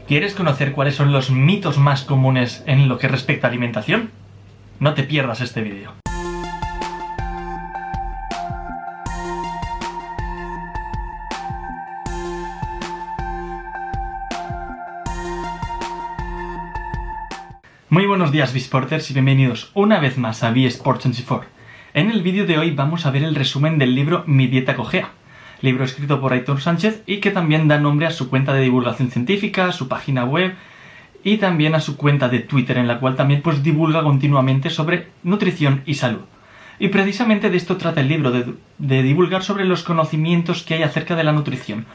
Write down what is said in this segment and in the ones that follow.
¿Quieres conocer cuáles son los mitos más comunes en lo que respecta a alimentación? No te pierdas este vídeo. Muy buenos días, Bisporters, y bienvenidos una vez más a Sports24. En el vídeo de hoy vamos a ver el resumen del libro Mi dieta cojea, libro escrito por Aitor Sánchez y que también da nombre a su cuenta de divulgación científica, a su página web y también a su cuenta de Twitter, en la cual también divulga continuamente sobre nutrición y salud. Y precisamente de esto trata el libro, de divulgar sobre los conocimientos que hay acerca de la nutrición.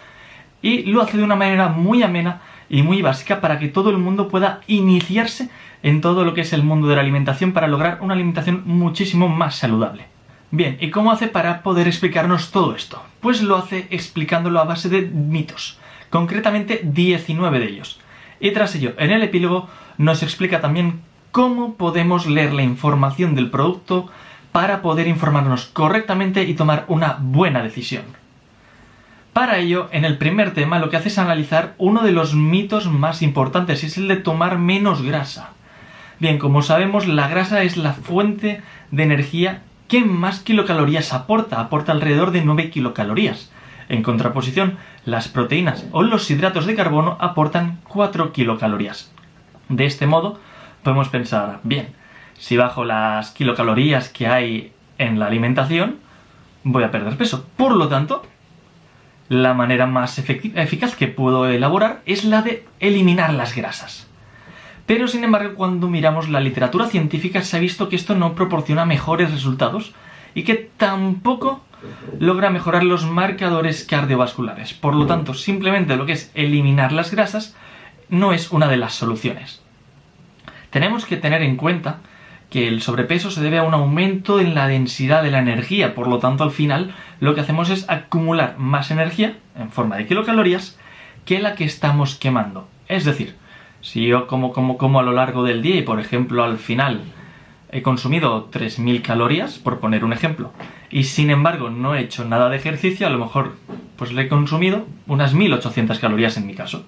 Y lo hace de una manera muy amena y muy básica para que todo el mundo pueda iniciarse en todo lo que es el mundo de la alimentación para lograr una alimentación muchísimo más saludable. Bien, ¿y cómo hace para poder explicarnos todo esto? Pues lo hace explicándolo a base de mitos, concretamente 19 de ellos. Y tras ello, en el epílogo nos explica también cómo podemos leer la información del producto para poder informarnos correctamente y tomar una buena decisión. Para ello, en el primer tema lo que hace es analizar uno de los mitos más importantes, y es el de tomar menos grasa. Bien, como sabemos, la grasa es la fuente de energía que más kilocalorías aporta alrededor de 9 kilocalorías. En contraposición, las proteínas o los hidratos de carbono aportan 4 kilocalorías. De este modo, podemos pensar, bien, si bajo las kilocalorías que hay en la alimentación, voy a perder peso. Por lo tanto, la manera más eficaz que puedo elaborar es la de eliminar las grasas. Pero, sin embargo, cuando miramos la literatura científica se ha visto que esto no proporciona mejores resultados y que tampoco logra mejorar los marcadores cardiovasculares. Por lo tanto, simplemente lo que es eliminar las grasas no es una de las soluciones. Tenemos que tener en cuenta que el sobrepeso se debe a un aumento en la densidad de la energía. Por lo tanto, al final, lo que hacemos es acumular más energía, en forma de kilocalorías, que la que estamos quemando. Es decir, si yo como a lo largo del día y, por ejemplo, al final he consumido 3.000 calorías, por poner un ejemplo, y sin embargo no he hecho nada de ejercicio, a lo mejor le he consumido unas 1.800 calorías en mi caso.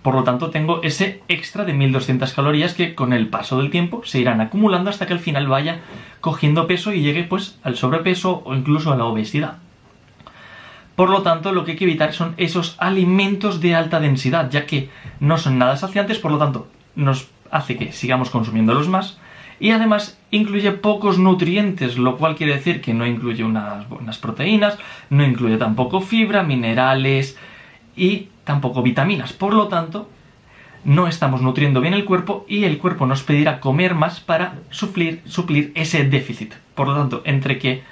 Por lo tanto, tengo ese extra de 1.200 calorías que con el paso del tiempo se irán acumulando hasta que al final vaya cogiendo peso y llegue al sobrepeso o incluso a la obesidad. Por lo tanto, lo que hay que evitar son esos alimentos de alta densidad, ya que no son nada saciantes, por lo tanto, nos hace que sigamos consumiéndolos más, y además incluye pocos nutrientes, lo cual quiere decir que no incluye unas buenas proteínas, no incluye tampoco fibra, minerales y tampoco vitaminas. Por lo tanto, no estamos nutriendo bien el cuerpo y el cuerpo nos pedirá comer más para suplir ese déficit. Por lo tanto, entre que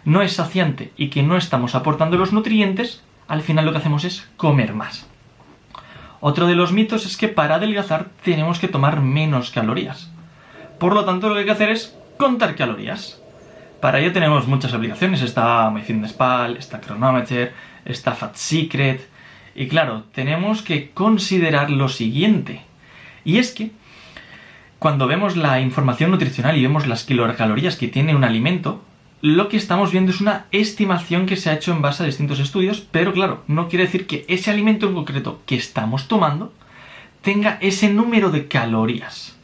no es saciante y que no estamos aportando los nutrientes, al final lo que hacemos es comer más. Otro de los mitos es que para adelgazar tenemos que tomar menos calorías. Por lo tanto, lo que hay que hacer es contar calorías. Para ello tenemos muchas aplicaciones. Está MyFitnessPal, está Cronometer, está Fat Secret. Y claro, tenemos que considerar lo siguiente. Y es que cuando vemos la información nutricional y vemos las kilocalorías que tiene un alimento, lo que estamos viendo es una estimación que se ha hecho en base a distintos estudios, pero claro, no quiere decir que ese alimento en concreto que estamos tomando tenga ese número de calorías.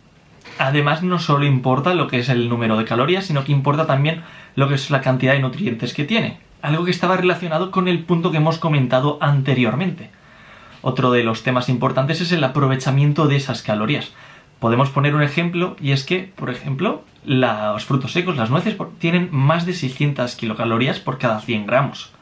Además, no solo importa lo que es el número de calorías, sino que importa también lo que es la cantidad de nutrientes que tiene. Algo que estaba relacionado con el punto que hemos comentado anteriormente. Otro de los temas importantes es el aprovechamiento de esas calorías. Podemos poner un ejemplo, y es que, por ejemplo, los frutos secos, las nueces, tienen más de 600 kilocalorías por cada 100 gramos.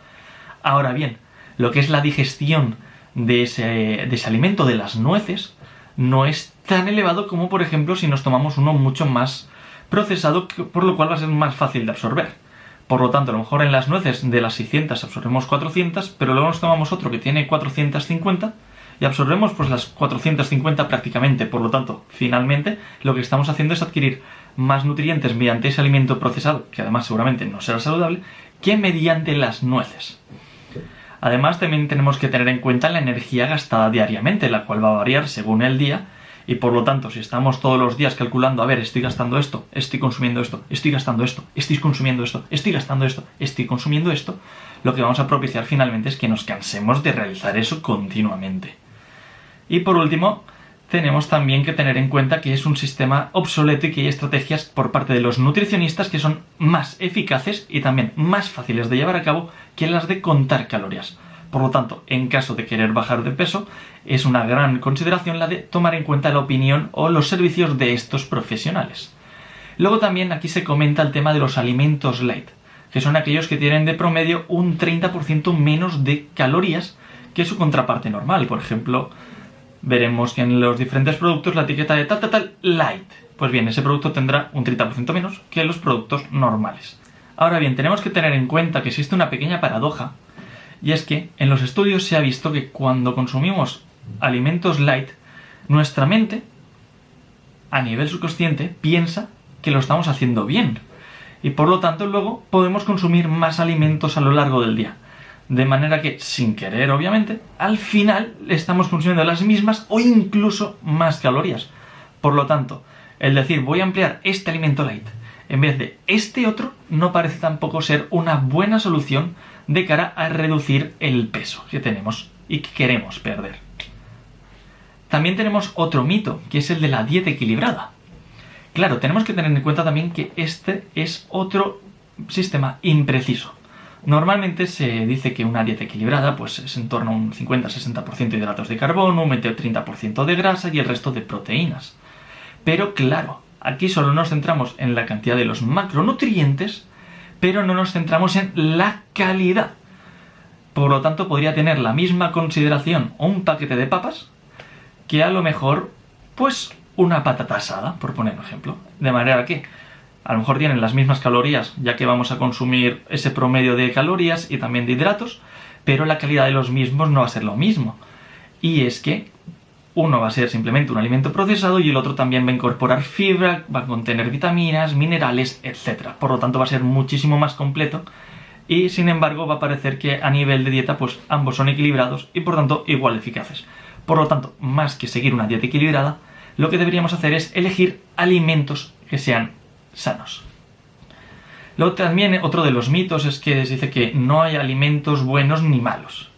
Ahora bien, lo que es la digestión de ese alimento, de las nueces, no es tan elevado como, por ejemplo, si nos tomamos uno mucho más procesado, por lo cual va a ser más fácil de absorber. Por lo tanto, a lo mejor en las nueces de las 600 absorbemos 400, pero luego nos tomamos otro que tiene 450 y absorbemos las 450 prácticamente. Por lo tanto, finalmente, lo que estamos haciendo es adquirir más nutrientes mediante ese alimento procesado, que además seguramente no será saludable, que mediante las nueces. Además, también tenemos que tener en cuenta la energía gastada diariamente, la cual va a variar según el día, y por lo tanto, si estamos todos los días calculando, a ver, estoy gastando esto, estoy consumiendo esto, estoy gastando esto, estoy consumiendo esto, estoy gastando esto, estoy consumiendo esto, lo que vamos a propiciar finalmente es que nos cansemos de realizar eso continuamente. Y por último, tenemos también que tener en cuenta que es un sistema obsoleto y que hay estrategias por parte de los nutricionistas que son más eficaces y también más fáciles de llevar a cabo que las de contar calorías. Por lo tanto, en caso de querer bajar de peso, es una gran consideración la de tomar en cuenta la opinión o los servicios de estos profesionales. Luego también aquí se comenta el tema de los alimentos light, que son aquellos que tienen de promedio un 30% menos de calorías que su contraparte normal. Por ejemplo, veremos que en los diferentes productos la etiqueta de tal light. Pues bien, ese producto tendrá un 30% menos que los productos normales. Ahora bien, tenemos que tener en cuenta que existe una pequeña paradoja, y es que en los estudios se ha visto que cuando consumimos alimentos light, nuestra mente, a nivel subconsciente, piensa que lo estamos haciendo bien. Y por lo tanto luego podemos consumir más alimentos a lo largo del día. De manera que, sin querer obviamente, al final estamos consumiendo las mismas o incluso más calorías. Por lo tanto, el decir voy a emplear este alimento light en vez de este otro no parece tampoco ser una buena solución de cara a reducir el peso que tenemos y que queremos perder. También tenemos otro mito, que es el de la dieta equilibrada. Claro, tenemos que tener en cuenta también que este es otro sistema impreciso. Normalmente se dice que una dieta equilibrada pues es en torno a un 50-60% de hidratos de carbono, un 20-30% de grasa y el resto de proteínas. Pero claro, aquí solo nos centramos en la cantidad de los macronutrientes, pero no nos centramos en la calidad. Por lo tanto, podría tener la misma consideración un paquete de papas que a lo mejor, pues, una patata asada, por poner un ejemplo. De manera que a lo mejor tienen las mismas calorías, ya que vamos a consumir ese promedio de calorías y también de hidratos, pero la calidad de los mismos no va a ser lo mismo. Y es que uno va a ser simplemente un alimento procesado y el otro también va a incorporar fibra, va a contener vitaminas, minerales, etc. Por lo tanto va a ser muchísimo más completo y sin embargo va a parecer que a nivel de dieta pues ambos son equilibrados y por tanto igual eficaces. Por lo tanto, más que seguir una dieta equilibrada, lo que deberíamos hacer es elegir alimentos que sean sanos. Luego también otro de los mitos es que se dice que no hay alimentos buenos ni malos.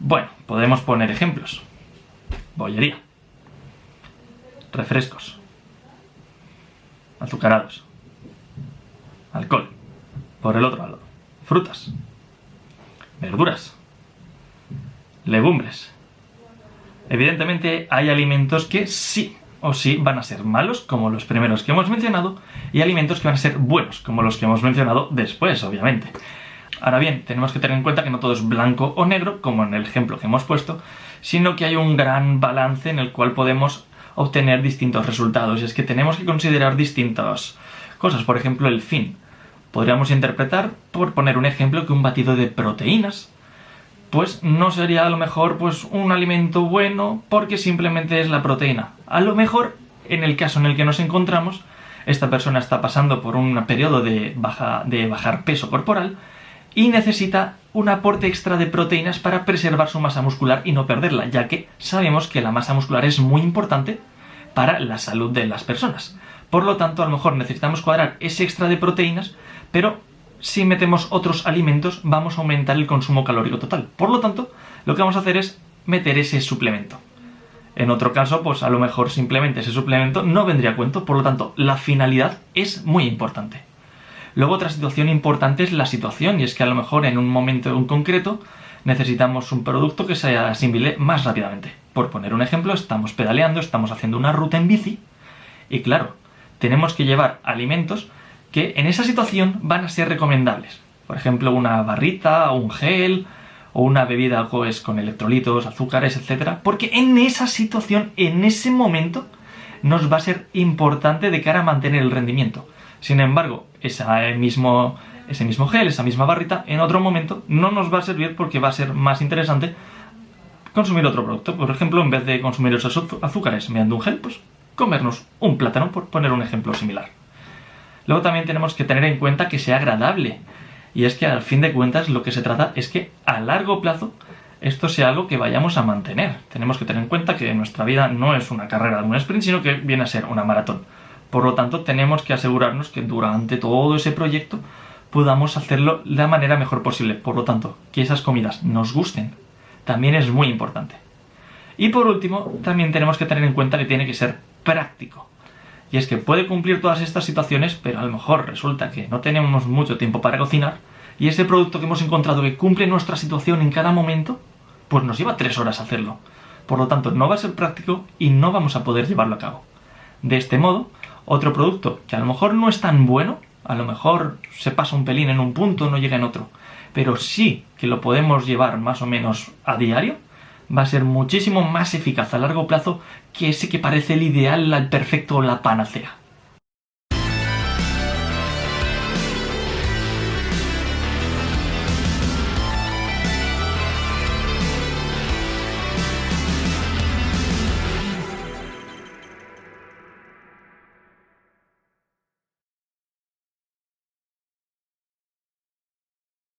Bueno, podemos poner ejemplos. Bollería, refrescos, azucarados, alcohol, por el otro lado, frutas, verduras, legumbres. Evidentemente hay alimentos que sí o sí van a ser malos, como los primeros que hemos mencionado, y alimentos que van a ser buenos, como los que hemos mencionado después, obviamente. Ahora bien, tenemos que tener en cuenta que no todo es blanco o negro, como en el ejemplo que hemos puesto, sino que hay un gran balance en el cual podemos obtener distintos resultados. Y es que tenemos que considerar distintas cosas. Por ejemplo, el fin. Podríamos interpretar, por poner un ejemplo, que un batido de proteínas pues no sería a lo mejor pues un alimento bueno porque simplemente es la proteína. A lo mejor, en el caso en el que nos encontramos, esta persona está pasando por un periodo de bajar peso corporal y necesita un aporte extra de proteínas para preservar su masa muscular y no perderla, ya que sabemos que la masa muscular es muy importante para la salud de las personas. Por lo tanto, a lo mejor necesitamos cuadrar ese extra de proteínas, pero si metemos otros alimentos vamos a aumentar el consumo calórico total. Por lo tanto, lo que vamos a hacer es meter ese suplemento. En otro caso, pues a lo mejor simplemente ese suplemento no vendría a cuento, por lo tanto, la finalidad es muy importante. Luego otra situación importante es la situación, y es que a lo mejor en un momento en concreto necesitamos un producto que se asimile más rápidamente. Por poner un ejemplo, estamos pedaleando, estamos haciendo una ruta en bici, y claro, tenemos que llevar alimentos que en esa situación van a ser recomendables. Por ejemplo, una barrita, un gel, o una bebida pues, con electrolitos, azúcares, etc. Porque en esa situación, en ese momento, nos va a ser importante de cara a mantener el rendimiento. Sin embargo, ese mismo gel, esa misma barrita, en otro momento no nos va a servir porque va a ser más interesante consumir otro producto. Por ejemplo, en vez de consumir esos azúcares mediante un gel, pues comernos un plátano, por poner un ejemplo similar. Luego también tenemos que tener en cuenta que sea agradable. Y es que al fin de cuentas lo que se trata es que a largo plazo esto sea algo que vayamos a mantener. Tenemos que tener en cuenta que nuestra vida no es una carrera de un sprint, sino que viene a ser una maratón. Por lo tanto, tenemos que asegurarnos que durante todo ese proyecto podamos hacerlo de la manera mejor posible. Por lo tanto, que esas comidas nos gusten también es muy importante. Y por último, también tenemos que tener en cuenta que tiene que ser práctico. Y es que puede cumplir todas estas situaciones, pero a lo mejor resulta que no tenemos mucho tiempo para cocinar y ese producto que hemos encontrado que cumple nuestra situación en cada momento, pues nos lleva 3 horas hacerlo. Por lo tanto, no va a ser práctico y no vamos a poder llevarlo a cabo. De este modo, otro producto que a lo mejor no es tan bueno, a lo mejor se pasa un pelín en un punto, no llega en otro, pero sí que lo podemos llevar más o menos a diario, va a ser muchísimo más eficaz a largo plazo que ese que parece el ideal, el perfecto o la panacea.